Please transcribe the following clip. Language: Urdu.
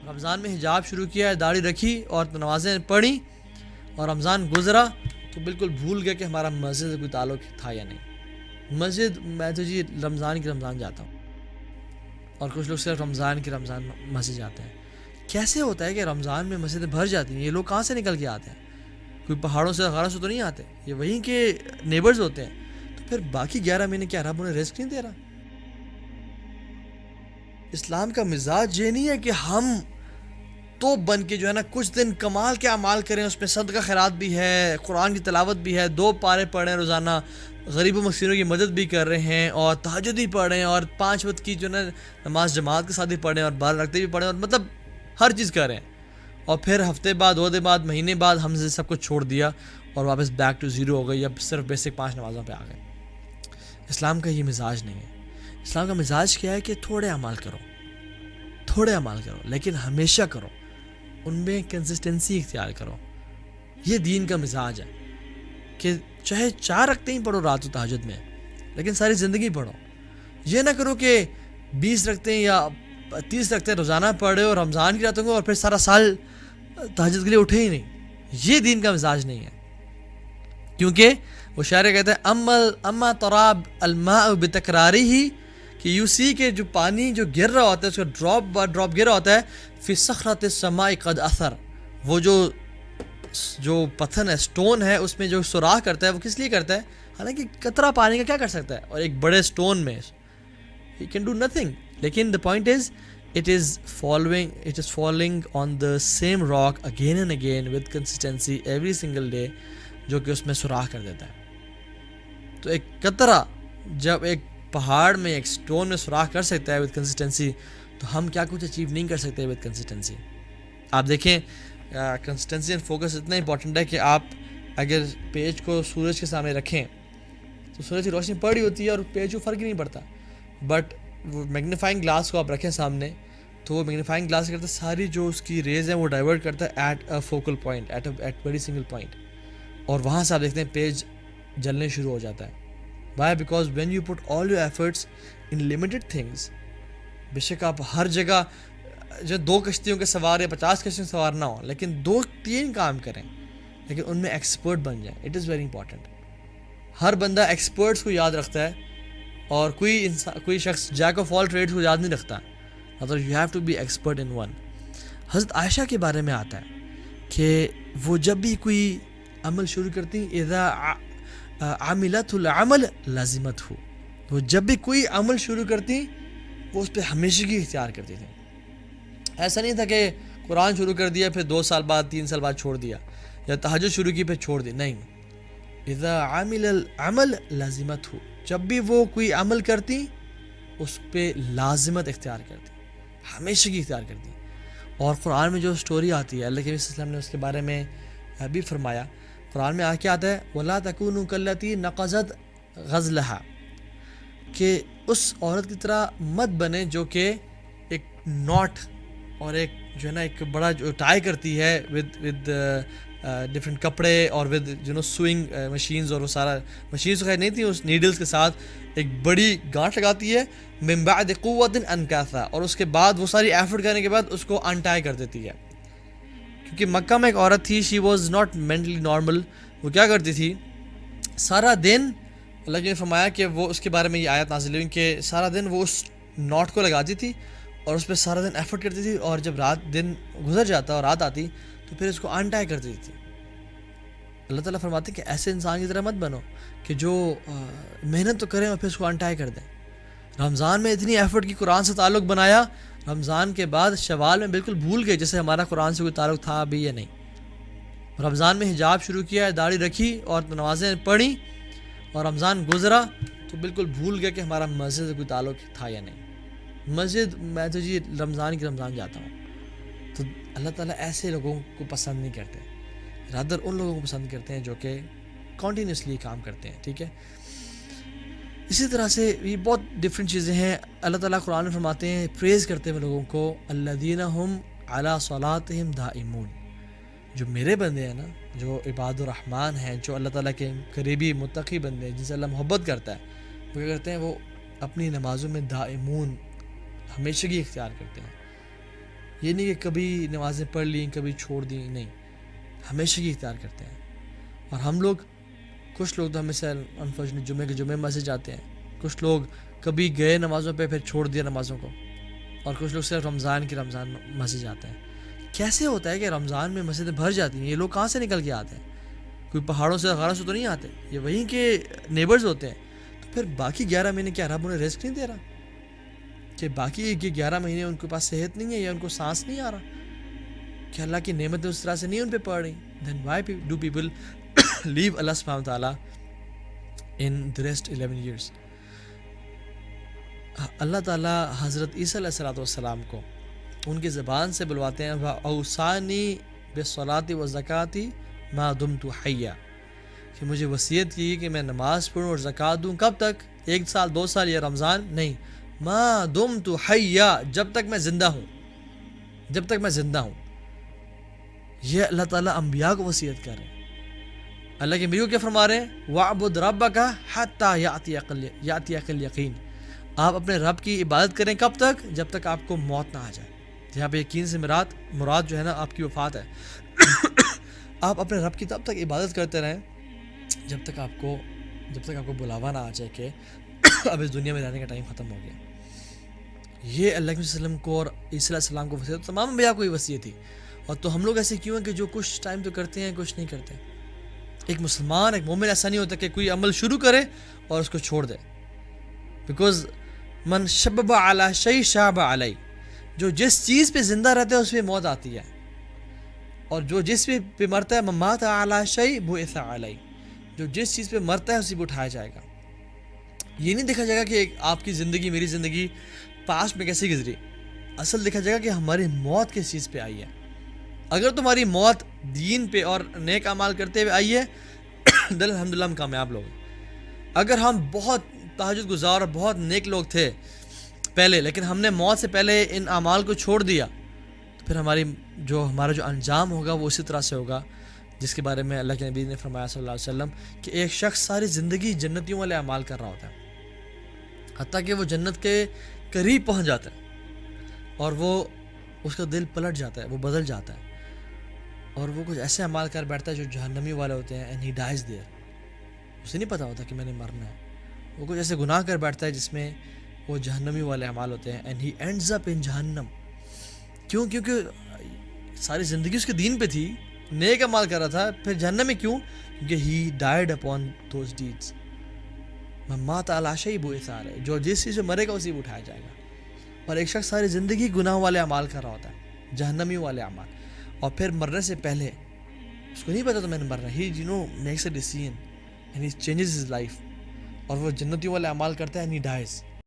رمضان میں حجاب شروع کیا ہے، داڑھی رکھی اور نمازیں پڑھی، اور رمضان گزرا تو بالکل بھول گیا کہ ہمارا مسجد سے کوئی تعلق تھا یا نہیں. مسجد میں تو جی رمضان کی رمضان جاتا ہوں، اور کچھ لوگ صرف رمضان کی رمضان مسجد جاتے ہیں. کیسے ہوتا ہے کہ رمضان میں مسجدیں بھر جاتی ہیں؟ یہ لوگ کہاں سے نکل کے آتے ہیں؟ کوئی پہاڑوں سے غاروں سے تو نہیں آتے، یہ وہیں کے نیبرز ہوتے ہیں. تو پھر باقی 11 مہینے کیا رب انہیں رزق نہیں دے رہا؟ اسلام کا مزاج یہ نہیں ہے کہ ہم تو بن کے جو ہے نا کچھ دن کمال کے اعمال کریں، اس میں صدقہ خیرات بھی ہے، قرآن کی تلاوت بھی ہے، 2 پارے پڑھ رہے ہیں روزانہ، غریب و مسکینوں کی مدد بھی کر رہے ہیں، اور تہجد بھی پڑھ رہے ہیں، اور 5 وقت کی جو ہے نا نماز جماعت کے ساتھ بھی پڑھ رہے ہیں، اور 12 رکعتیں بھی پڑھ رہے ہیں، اور مطلب ہر چیز کر رہے ہیں. اور پھر ہفتے بعد، 2 دن بعد، مہینے بعد ہم سے سب کچھ چھوڑ دیا اور واپس بیک ٹو زیرو ہو گئی، اب صرف بیسک 5 نمازوں پہ آ گئے. اسلام کا یہ مزاج نہیں ہے. اسلام کا مزاج کیا ہے کہ تھوڑے اعمال کرو، لیکن ہمیشہ کرو، ان میں کنسسٹنسی اختیار کرو. یہ دین کا مزاج ہے کہ چاہے 4 رکعتیں ہی پڑھو رات و تہجد میں، لیکن ساری زندگی پڑھو. یہ نہ کرو کہ 20 رکعتیں یا 30 رکعتیں روزانہ پڑھ رہے ہو رمضان کی راتوں کو، اور پھر سارا سال تہجد کے لیے اٹھے ہی نہیں. یہ دین کا مزاج نہیں ہے. کیونکہ وہ شاعر کہتے ہیں اما تراب الماء بتکراری ہی، کہ یو سی کہ جو پانی جو گر رہا ہوتا ہے، اس کا ڈراپ گر رہا ہوتا ہے، فی صخرۃ السماء قد اثر، وہ جو پتھر ہے، سٹون ہے، اس میں جو سوراخ کرتا ہے وہ کس لیے کرتا ہے؟ حالانکہ قطرہ پانی کا کیا کر سکتا ہے، اور ایک بڑے سٹون میں he can do nothing. لیکن the point is it is falling on the same rock again and again with consistency every single day، جو کہ اس میں سوراخ کر دیتا ہے. تو ایک قطرہ جب ایک پہاڑ میں، ایک سٹون میں سوراخ کر سکتا ہے with consistency، تو ہم کیا کچھ اچیو نہیں کر سکتے with consistency؟ آپ دیکھیں کنسسٹنسی اینڈ فوکس اتنا امپورٹنٹ ہے کہ آپ اگر پیج کو سورج کے سامنے رکھیں تو سورج کی روشنی پڑی ہوتی ہے اور پیج کو فرق ہی نہیں پڑتا، بٹ وہ میگنیفائنگ گلاس کو آپ رکھیں سامنے تو وہ میگنیفائنگ گلاس کرتا ہے ساری جو اس کی ریز ہیں وہ ڈائیورٹ کرتا ہے at a focal point, at very single point, اور وہاں سے آپ دیکھتے ہیں پیج جلنے شروع ہو جاتا ہے. Why? Because when you put all your efforts in limited things, بے شک آپ ہر جگہ جو 2 کشتیوں کے سوار یا 50 کشتیوں کے سوار نہ ہوں، لیکن 2-3 کام کریں، لیکن ان میں ایکسپرٹ بن جائیں. It is very important. ہر بندہ ایکسپرٹس کو یاد رکھتا ہے، اور کوئی شخص جیک آف آل ٹریڈس کو یاد نہیں رکھتا. مطلب you have to be expert in one. حضرت عائشہ کے بارے میں آتا ہے کہ وہ جب بھی کوئی عمل شروع کرتی، اذا عملت العمل لازمت ہو، وہ جب بھی کوئی عمل شروع کرتی وہ اس پہ ہمیشگی اختیار کرتی تھی. ایسا نہیں تھا کہ قرآن شروع کر دیا پھر 2 سال بعد 3 سال بعد چھوڑ دیا، یا تہجد شروع کی پھر چھوڑ دی. نہیں، اذا عمل العمل لازمت ہو، جب بھی وہ کوئی عمل کرتی اس پہ لازمت اختیار کرتی، ہمیشگی اختیار کرتی. اور قرآن میں جو سٹوری آتی ہے، اللہ کے نبی صلی اللہ علیہ وسلم نے اس کے بارے میں بھی فرمایا. قرآن میں کیا آتا ہے؟ وَلَا تَكُونُوا كَالَّتِي نَقَضَتْ غَزْلَهَا، کہ اس عورت کی طرح مت بنے جو کہ ایک ناٹ اور ایک جو ہے نا ایک بڑا جو ٹائی کرتی ہے ود ڈفرینٹ کپڑے اور ود سوئنگ مشینز، اور وہ سارا مشینز تو خیر نہیں تھی، اس نیڈلز کے ساتھ ایک بڑی گانٹھ لگاتی ہے، من بعد قوت انکاثا، اور اس کے بعد وہ ساری ایفرٹ کرنے کے بعد اس کو انٹائی کر دیتی ہے. کیونکہ مکہ میں ایک عورت تھی، she was not mentally normal. وہ کیا کرتی تھی؟ سارا دن، اللہ نے فرمایا کہ وہ اس کے بارے میں یہ آیت نازل ہوئی کہ سارا دن وہ اس ناٹ کو لگاتی تھی اور اس پہ سارا دن ایفرٹ کرتی تھی، اور جب دن گزر جاتا اور رات آتی تو پھر اس کو انٹائی کر دیتی تھی. اللہ تعالیٰ فرماتے ہیں کہ ایسے انسان کی طرح مت بنو کہ جو محنت تو کریں اور پھر اس کو انٹائی کر دیں. رمضان میں اتنی ایفرٹ کی، قرآن سے تعلق بنایا، رمضان کے بعد شوال میں بالکل بھول گئے جیسے ہمارا قرآن سے کوئی تعلق تھا بھی یا نہیں. رمضان میں حجاب شروع کیا، داڑھی رکھی اور نمازیں پڑھی، اور رمضان گزرا تو بالکل بھول گیا کہ ہمارا مسجد سے کوئی تعلق تھا یا نہیں. مسجد میں تو جی رمضان کی رمضان جاتا ہوں. تو اللہ تعالیٰ ایسے لوگوں کو پسند نہیں کرتے، رادر ان لوگوں کو پسند کرتے ہیں جو کہ کنٹینیوسلی کام کرتے ہیں. ٹھیک ہے، اسی طرح سے یہ بہت ڈفرینٹ چیزیں ہیں. اللہ تعالیٰ قرآن میں فرماتے ہیں پریز کرتے ہیں لوگوں کو، الذین هم علی صلاتہم دائمون. جو میرے بندے ہیں نا، جو عباد الرحمن ہیں، جو اللہ تعالیٰ کے قریبی متقی بندے ہیں، جن سے اللہ محبت کرتا ہے، وہ کیا کرتے ہیں؟ وہ اپنی نمازوں میں دائمون، ہمیشگی اختیار کرتے ہیں. یہ نہیں کہ کبھی نمازیں پڑھ لیں کبھی چھوڑ دیں، نہیں، ہمیشہ کی اختیار کرتے ہیں. اور ہم لوگ، کچھ لوگ تو ہمیشہ انفارچونیٹ جمعے کے جمعے مسجد جاتے ہیں، کچھ لوگ کبھی گئے نمازوں پہ پھر چھوڑ دیا نمازوں کو، اور کچھ لوگ صرف رمضان کی رمضان مسجد جاتے ہیں. کیسے ہوتا ہے کہ رمضان میں مسجدیں بھر جاتی ہیں؟ یہ لوگ کہاں سے نکل کے آتے ہیں؟ کوئی پہاڑوں سے غاروں سے تو نہیں آتے، یہ وہیں کے نیبرز ہوتے ہیں. تو پھر باقی 11 مہینے کیا رب انہیں رزق نہیں دے رہا؟ کہ باقی 11 مہینے ان کے پاس صحت نہیں ہے یا ان کو سانس نہیں آ رہا کہ اللہ کی نعمتیں اس طرح سے نہیں ان پہ پڑ رہی؟ دین وائی ڈو پیپل لیو اللہ سبحانہ تعالیٰ ان دی ریسٹ 11 years؟ اللہ تعالیٰ حضرت عیسیٰ علیہ السلام کو ان کی زبان سے بلواتے ہیں اوصانی بالصلاۃ والزکوٰۃ ما دمت حیا، کہ مجھے وصیت کی کہ میں نماز پڑھوں اور زکوٰۃ دوں. کب تک؟ 1 سال 2 سال یا رمضان؟ نہیں، ما دمت حیا، جب تک میں زندہ ہوں، جب تک میں زندہ ہوں. یہ اللہ تعالیٰ انبیاء کو وصیت کر رہے ہیں. اللہ کے نبی کو کیا فرما رہے ہیں؟ وَاعْبُدْ رَبَّكَ حَتَّى يَأْتِيَكَ الْيَقِينُ، آپ اپنے رب کی عبادت کریں. کب تک؟ جب تک آپ کو موت نہ آ جائے. یہاں پہ یقین سے مراد جو ہے نا آپ کی وفات ہے. آپ اپنے رب کی تب تک عبادت کرتے رہیں جب تک آپ کو بلاوا نہ آ جائے کہ اب اس دنیا میں رہنے کا ٹائم ختم ہو گیا. یہ اللہ کے وسلم کو اور عیسیٰ علیہ السلام کو وصیت، تمام انبیاء کو یہ وصیت تھی. اور تو ہم لوگ ایسے کیوں ہیں کہ جو کچھ ٹائم تو کرتے ہیں کچھ نہیں کرتے. ایک مسلمان، ایک مومن ایسا نہیں ہوتا کہ کوئی عمل شروع کرے اور اس کو چھوڑ دے. بیکاز من شبب علی شیء شاب علی، جو جس چیز پہ زندہ رہتا ہے اس پہ موت آتی ہے، اور جو جس پہ مرتا ہے ممات علی شیء بعث علی، جو جس چیز پہ مرتا ہے اسی پہ اٹھایا جائے گا. یہ نہیں دیکھا جائے گا کہ آپ کی زندگی میری زندگی پاسٹ میں کیسے گزری، اصل دیکھا جائے گا کہ ہماری موت کس چیز پہ آئی ہے. اگر تمہاری موت دین پہ اور نیک اعمال کرتے ہوئے آئی ہے دل الحمدللہ ہم کامیاب لوگ. اگر ہم بہت تہجد گزار اور بہت نیک لوگ تھے پہلے، لیکن ہم نے موت سے پہلے ان اعمال کو چھوڑ دیا، تو پھر ہمارا جو انجام ہوگا وہ اسی طرح سے ہوگا جس کے بارے میں اللہ کے نبی نے فرمایا صلی اللہ علیہ وسلم کہ ایک شخص ساری زندگی جنتیوں والے اعمال کر رہا ہوتا ہے، حتیٰ کہ وہ جنت کے قریب پہنچ جاتا ہے اور وہ اس کا دل پلٹ جاتا ہے، وہ بدل جاتا ہے، اور وہ کچھ ایسے اعمال کر بیٹھتا ہے جو جہنمی والے ہوتے ہیں. اینڈ ہی ڈائز دیئر، اسے نہیں پتہ ہوتا کہ میں نے مرنا ہے. وہ کچھ ایسے گناہ کر بیٹھتا ہے جس میں وہ جہنمی والے اعمال ہوتے ہیں. اینڈ ہی اینڈز اپ ان جہنم. کیونکہ ساری زندگی اس کے دین پہ تھی، نیک اعمال کر رہا تھا، پھر جہنم میں کیوں؟ کیونکہ he died upon those deeds. من مات علی شیء بعث علیہ، جو جس چیز سے مرے گا اسی پہ اٹھایا جائے گا. اور ایک شخص ساری زندگی گناہ والے اعمال کر رہا ہوتا ہے، جہنمی والے اعمال، اور پھر مرنے سے پہلے اس کو نہیں پتا تو میں نے مرنا. He makes a decision and he changes his life, اور وہ جنتیوں والے اعمال کرتا ہے اینڈ ہی ڈائز.